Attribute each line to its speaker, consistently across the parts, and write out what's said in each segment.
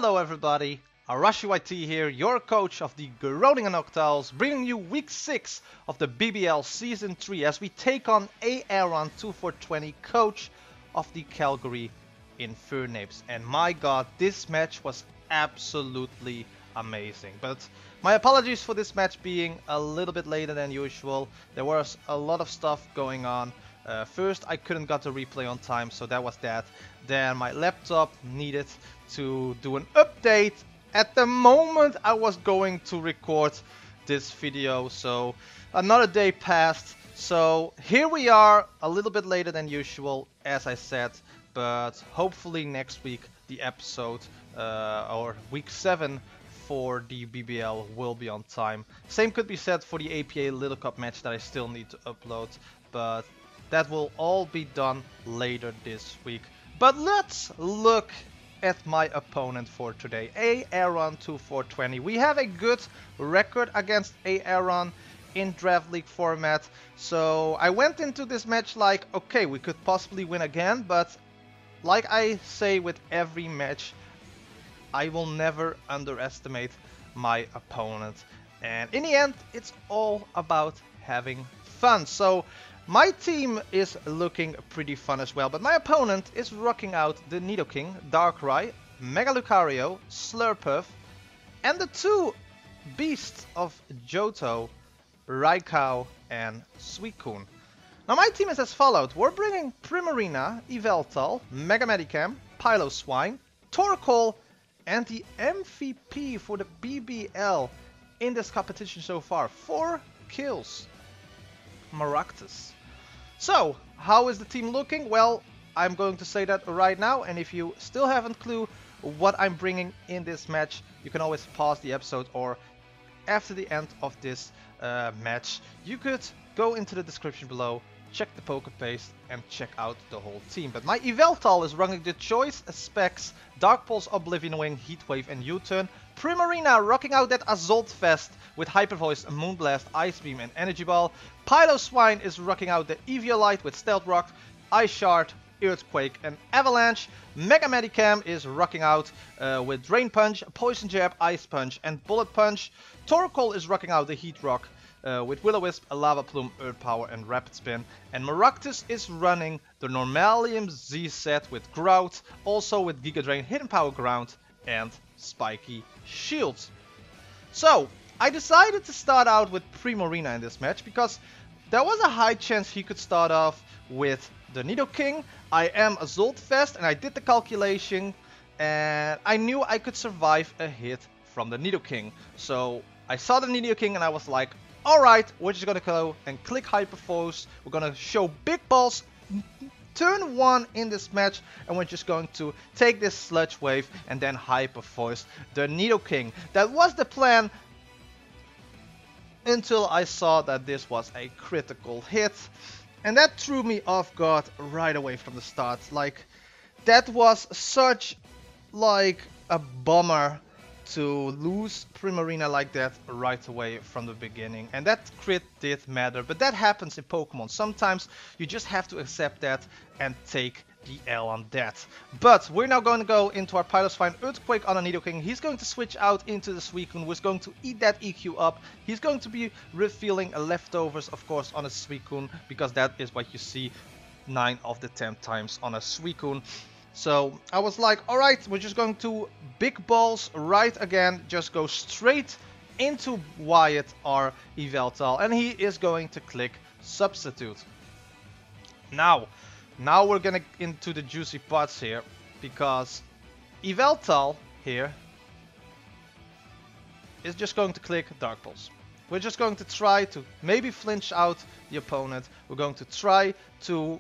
Speaker 1: Hello everybody, ArashiYT here, your coach of the Groningen Noctowls, bringing you week 6 of the BBL Season 3 as we take on Aaron 2420, coach of the Calgary Infernapes. And my god, this match was absolutely amazing. But my apologies for this match being a little bit later than usual. There was a lot of stuff going on. First, I couldn't get the replay on time, so that was that. Then my laptop needed to do an update at the moment I was going to record this video, so another day passed. So here we are, a little bit later than usual, as I said, but hopefully next week the episode or week 7 for the BBL will be on time. Same could be said for the APA Little Cup match that I still need to upload, but that will all be done later this week. But let's look at my opponent for today, Aaron 2420. We have a good record against Aaron in draft league format, so I went into this match like, okay, we could possibly win again, but like I say with every match, I will never underestimate my opponent, and in the end it's all about having fun. So my team is looking pretty fun as well, but my opponent is rocking out the Nidoking, Darkrai, Mega Lucario, Slurpuff, and the two beasts of Johto, Raikou and Suicune. Now my team is as followed. We're bringing Primarina, Yveltal, Mega Medicam, Piloswine, Torkoal, and the MVP for the BBL in this competition so far. 4 kills. Maractus. So, how is the team looking? Well, I'm going to say that right now, and if you still haven't clue what I'm bringing in this match, you can always pause the episode, or after the end of this match, you could go into the description below, check the poker paste, and check out the whole team. But my Yveltal is running the choice specs, Dark Pulse, Oblivion Wing, Heat Wave, and U-Turn. Primarina rocking out that Assault Vest with Hyper Voice, Moonblast, Ice Beam, and Energy Ball. Piloswine is rocking out the Eviolite with Stealth Rock, Ice Shard, Earthquake, and Avalanche. Mega Medicam is rocking out with Drain Punch, Poison Jab, Ice Punch, and Bullet Punch. Torkoal is rocking out the Heat Rock with Will-O-Wisp, Lava Plume, Earth Power, and Rapid Spin. And Maractus is running the Normalium Z set with Grout, also with Giga Drain, Hidden Power Ground, and Spiky Shield. So I decided to start out with Primarina in this match because there was a high chance he could start off with the Nidoking. I am Assault Vest, and I did the calculation, and I knew I could survive a hit from the Nidoking. So I saw the Nidoking and I was like, alright, we're just gonna go and click Hyper Force. We're gonna show big balls turn 1 in this match, and we're just going to take this Sludge Wave and then Hyper Voice the Nidoking. That was the plan until I saw that this was a critical hit, and that threw me off guard right away from the start. Like, that was such like a bummer to lose Primarina like that right away from the beginning, and that crit did matter, but that happens in Pokemon. Sometimes you just have to accept that and take the L on that. But we're now going to go into our Piloswine Earthquake on a Nidoking. He's going to switch out into the Suicune, who's going to eat that EQ up. He's going to be revealing leftovers, of course, on a Suicune, because that is what you see 9 of the 10 times on a Suicune. So I was like, alright, we're just going to big balls right again, just go straight into Wyatt, our Yveltal, and he is going to click Substitute. Now we're gonna into the juicy parts here, because Yveltal here is just going to click Dark Pulse. We're just going to try to maybe flinch out the opponent. We're going to try to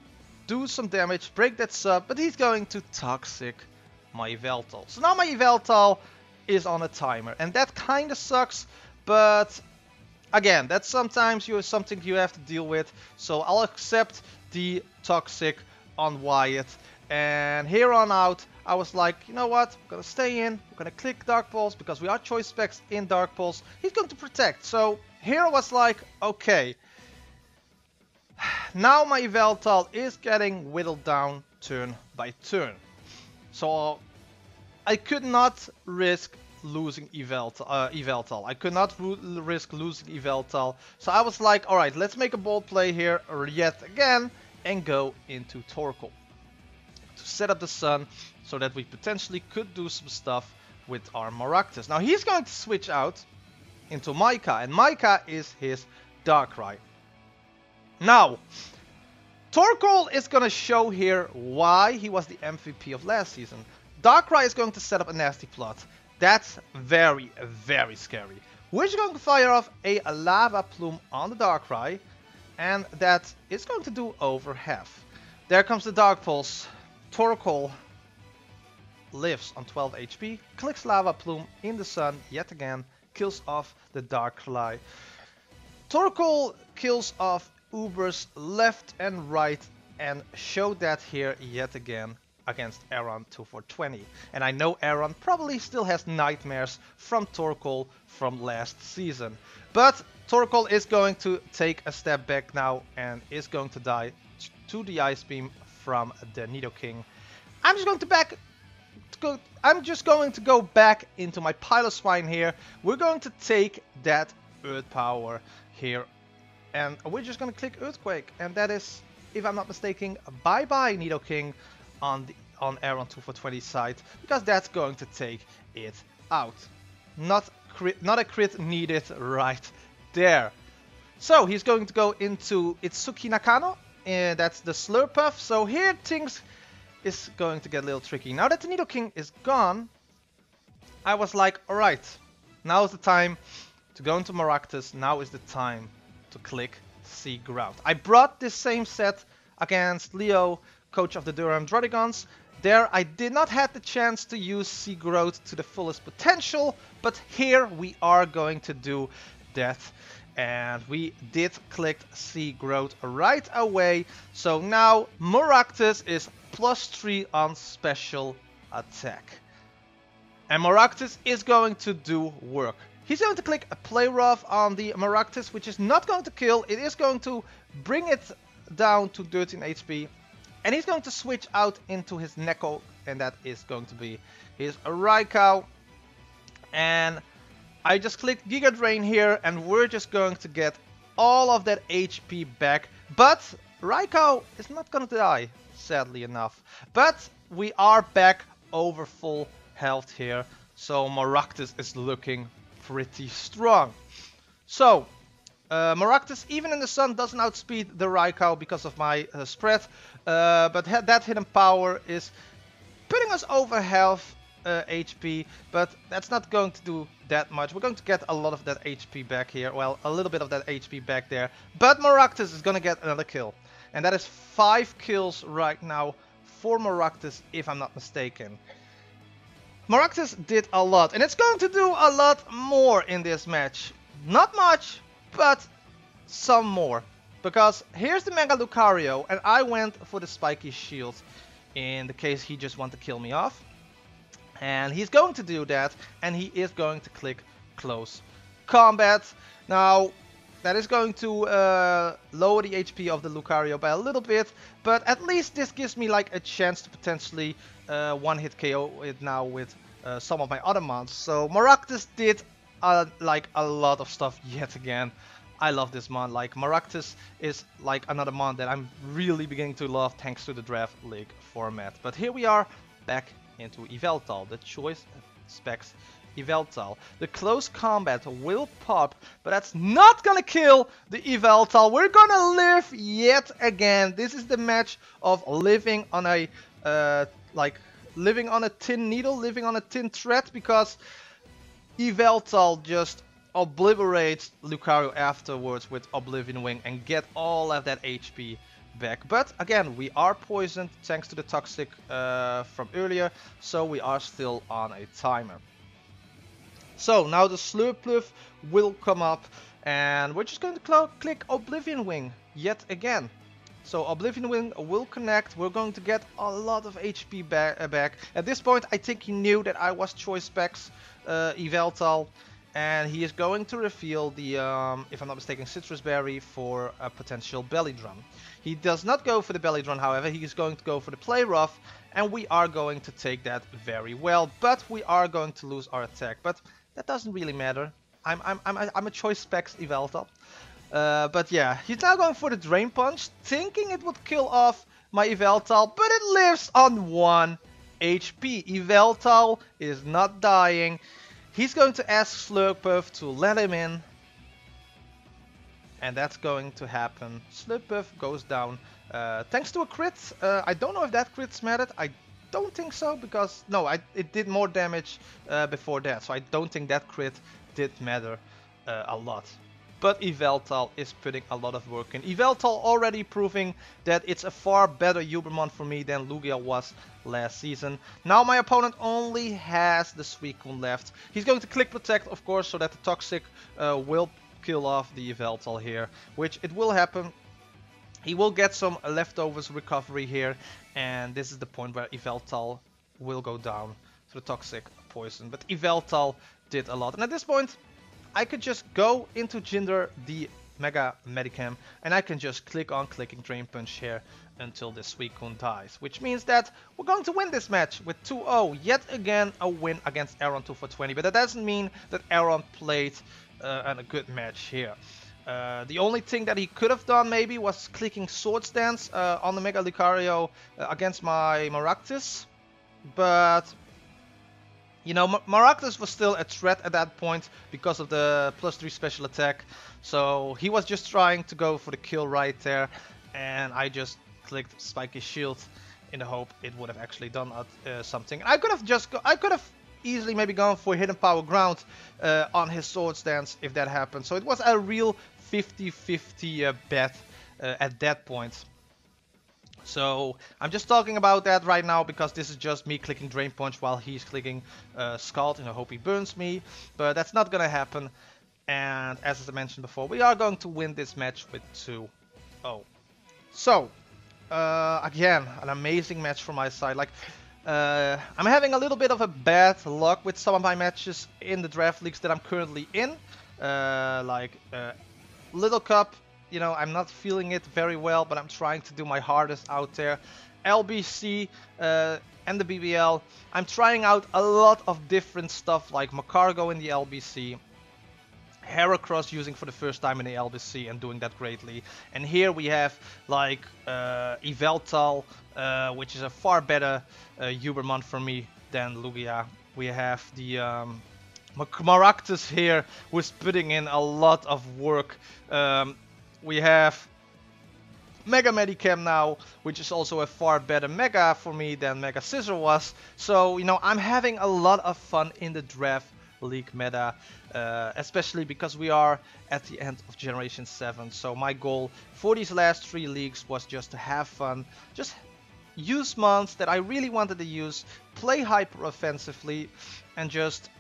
Speaker 1: do some damage, break that sub, but he's going to Toxic my Yveltal. So now my Yveltal is on a timer, and that kind of sucks, but again, that's sometimes something you have to deal with. So I'll accept the Toxic on Wyatt, and here on out I was like, you know what, I'm gonna stay in, we're gonna click Dark Pulse because we are choice specs in Dark Pulse. He's going to protect. So here I was like, okay, now my Yveltal is getting whittled down turn by turn. So I could not risk losing Yveltal. I could not risk losing Yveltal. So I was like, alright, let's make a bold play here yet again and go into Torkoal to set up the sun so that we potentially could do some stuff with our Maractus. Now he's going to switch out into Micah, and Micah is his Darkrai. Now, Torkoal is going to show here why he was the MVP of last season. Darkrai is going to set up a nasty plot. That's very, very scary. We're just going to fire off a Lava Plume on the Darkrai, and that is going to do over half. There comes the Dark Pulse. Torkoal lives on 12 HP, clicks Lava Plume in the sun yet again, kills off the Darkrai. Torkoal kills off Ubers left and right and showed that here yet again against Aaron 2420. And I know Aaron probably still has nightmares from Torkoal from last season. But Torkoal is going to take a step back now and is going to die to the Ice Beam from the Nidoking. I'm just going to go back into my Piloswine here. We're going to take that Earth Power here. And we're just going to click Earthquake. And that is, if I'm not mistaken, bye-bye Nidoking on Aaron 2420's side, because that's going to take it out. Not a crit needed right there. So he's going to go into Itsuki Nakano, and that's the Slurpuff. So here things is going to get a little tricky. Now that the Nidoking is gone, I was like, alright, now is the time to go into Maractus. Now is the time to click Sea Grout. I brought this same set against Leo, coach of the Durham Druddigons. There I did not have the chance to use Sea Grout to the fullest potential, but here we are going to do that. And we did click Sea Grout right away. So now Maractus is +3 on special attack. And Maractus is going to do work. He's going to click a Play Rough on the Maractus, which is not going to kill. It is going to bring it down to 13 HP. And he's going to switch out into his Neko, and that is going to be his Raikou. And I just clicked Giga Drain here, and we're just going to get all of that HP back. But Raikou is not going to die, sadly enough. But we are back over full health here, so Maractus is looking pretty strong. So Maractus, even in the sun, doesn't outspeed the Raikou because of my spread. But that hidden power is putting us over half HP, but that's not going to do that much. We're going to get a lot of that HP back here. Well, a little bit of that HP back there. But Maractus is going to get another kill. And that is 5 kills right now for Maractus, if I'm not mistaken. Maractus did a lot, and it's going to do a lot more in this match. Not much, but some more. Because here's the Mega Lucario, and I went for the Spiky Shield in the case he just wanted to kill me off. And he's going to do that, and he is going to click Close Combat. Now, that is going to lower the HP of the Lucario by a little bit, but at least this gives me like a chance to potentially one-hit KO it now with some of my other mons. So Maractus did like a lot of stuff yet again. I love this mon. Like Maractus is like another mon that I'm really beginning to love thanks to the Draft League format. But here we are back into Yveltal, the choice specs Yveltal. The close combat will pop, but that's not gonna kill the Yveltal. We're gonna live yet again. This is the match of living on a living on a tin needle, living on a tin thread, because Yveltal just obliterates Lucario afterwards with Oblivion Wing and get all of that HP back. But again, we are poisoned thanks to the toxic from earlier, so we are still on a timer. So now the Slurpuff will come up, and we're just going to click Oblivion Wing yet again. So Oblivion Wing will connect. We're going to get a lot of HP back. At this point, I think he knew that I was choice specs Yveltal, and he is going to reveal the, if I'm not mistaken, citrus berry for a potential belly drum. He does not go for the belly drum, however. He is going to go for the play rough, and we are going to take that very well. But we are going to lose our attack. But that doesn't really matter. I'm a choice specs Yveltal. But yeah, he's now going for the Drain Punch, thinking it would kill off my Yveltal, but it lives on 1 HP. Yveltal is not dying. He's going to ask Slurpuff to let him in. And that's going to happen. Slurpuff goes down thanks to a crit. I don't know if that crits mattered. I don't think so, because no, it did more damage before that. So I don't think that crit did matter a lot. But Yveltal is putting a lot of work in. Yveltal already proving that it's a far better Ubermon for me than Lugia was last season. Now my opponent only has the Suicune left. He's going to click Protect, of course, so that the Toxic will kill off the Yveltal here, which it will happen. He will get some leftovers recovery here, and this is the point where Yveltal will go down to the Toxic Poison. But Yveltal did a lot, and at this point I could just go into Jinder the Mega Medicam, and I can just click on clicking Drain Punch here until this Suicune dies. Which means that we're going to win this match with 2-0. Yet again a win against Aaron 2 for 20, but that doesn't mean that Aaron played a good match here. The only thing that he could have done maybe was clicking Sword Stance on the Mega Lucario against my Maractus, but you know, Maractus was still a threat at that point because of the +3 special attack. So he was just trying to go for the kill right there. And I just clicked Spiky Shield in the hope it would have actually done something. I could have easily maybe gone for Hidden Power Ground on his Sword Stance if that happened. So it was a real 50-50 bet at that point. So I'm just talking about that right now because this is just me clicking Drain Punch while he's clicking Scald, and I hope he burns me, but that's not gonna happen. And as I mentioned before, we are going to win this match with 2-0. So again, an amazing match from my side. Like I'm having a little bit of a bad luck with some of my matches in the draft leagues that I'm currently in, like Little Cup. You know, I'm not feeling it very well, but I'm trying to do my hardest out there. LBC and the BBL, I'm trying out a lot of different stuff, like Macargo in the LBC, Heracross using for the first time in the LBC and doing that greatly. And here we have like Yveltal, which is a far better Ubermon for me than Lugia. We have the Maractus here, who's putting in a lot of work. We have Mega Medicam now, which is also a far better Mega for me than Mega Scissor was. So, you know, I'm having a lot of fun in the draft league meta, especially because we are at the end of Generation 7. So my goal for these last 3 leagues was just to have fun, just use mons that I really wanted to use, play hyper offensively, and just,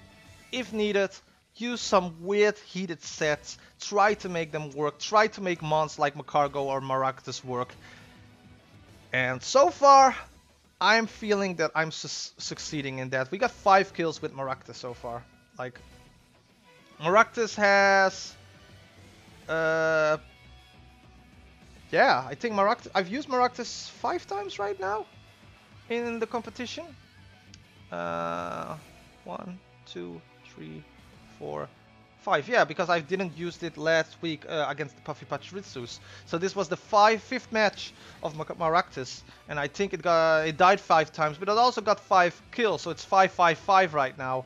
Speaker 1: if needed, use some weird heated sets, try to make them work, try to make mons like Macargo or Maractus work. And so far, I'm feeling that I'm succeeding in that. We got 5 kills with Maractus so far. Like, Maractus has... yeah, I think Maractus... I've used Maractus 5 times right now in the competition. 1, 2, 3... 4, 5, yeah, because I didn't use it last week against the Puffy Pachritsus. So this was the 5th match of Maractus, and I think it died 5 times, but it also got 5 kills, so it's 5-5-5 right now.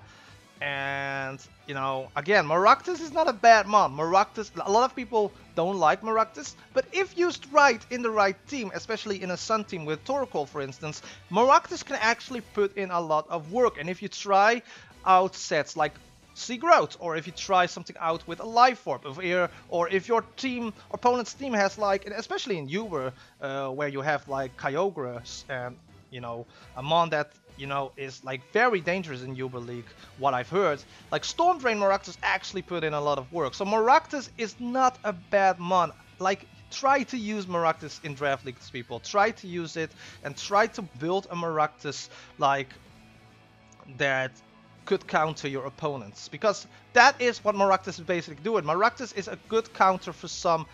Speaker 1: And you know, again, Maractus is not a bad mon. Maractus, a lot of people don't like Maractus, but if used right in the right team, especially in a Sun team with Torkoal, for instance, Maractus can actually put in a lot of work. And if you try out sets like Sea Growth, or if you try something out with a Life Orb, or if your team, opponent's team has like, especially in Uber, where you have like Kyogre and, you know, a mon that, you know, is like very dangerous in Uber League, what I've heard, like Storm Drain Maractus actually put in a lot of work. So Maractus is not a bad mon. Like, try to use Maractus in draft leagues, people. Try to use it and try to build a Maractus like that could counter your opponents, because that is what Maractus is basically doing. Maractus is a good counter for some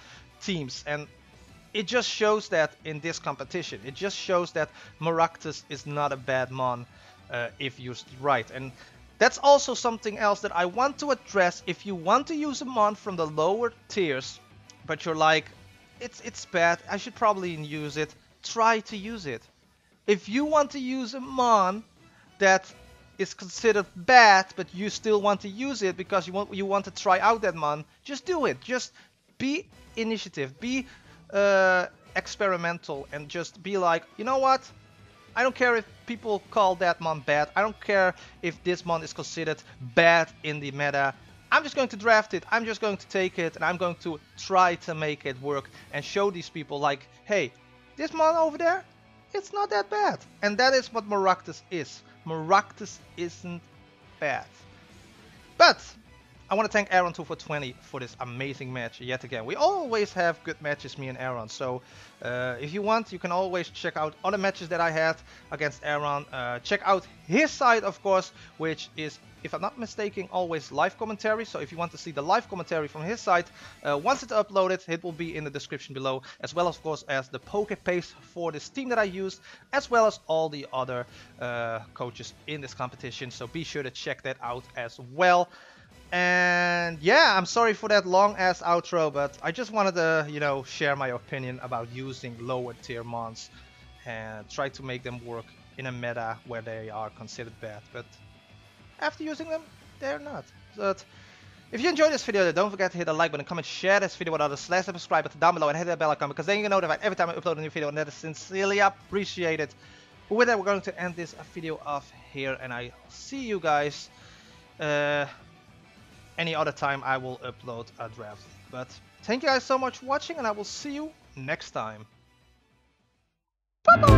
Speaker 1: teams, and it just shows that in this competition. It just shows that Maractus is not a bad mon if used right. And that's also something else that I want to address. If you want to use a mon from the lower tiers, but you're like, it's bad, I should probably use it, try to use it. If you want to use a mon that is considered bad, but you still want to use it because you want to try out that mon, just do it. Just be initiative, be experimental, and just be like, you know what? I don't care if people call that mon bad. I don't care if this mon is considered bad in the meta. I'm just going to draft it. I'm just going to take it, and I'm going to try to make it work and show these people like, hey, this mon over there, it's not that bad. And that is what Maractus is. Maractus isn't bad. But I want to thank Aaron2for20 for this amazing match yet again. We always have good matches, me and Aaron. So if you want, you can always check out other matches that I had against Aaron. Check out his side, of course, which is, if I'm not mistaken, always live commentary. So if you want to see the live commentary from his side, once it's uploaded, it will be in the description below, as well, of course, as the poke paste for this team that I used, as well as all the other coaches in this competition. So be sure to check that out as well. And yeah, I'm sorry for that long ass outro, but I just wanted to, you know, share my opinion about using lower tier mons and try to make them work in a meta where they are considered bad. But after using them, they're not. But if you enjoyed this video, don't forget to hit the like button, comment, share this video with others, slash the subscribe button down below, and hit that bell icon, because then you get notified every time I upload a new video, and that is sincerely appreciated. But with that, we're going to end this video off here, and I see you guys any other time I will upload a draft. But thank you guys so much for watching, and I will see you next time. Bye-bye!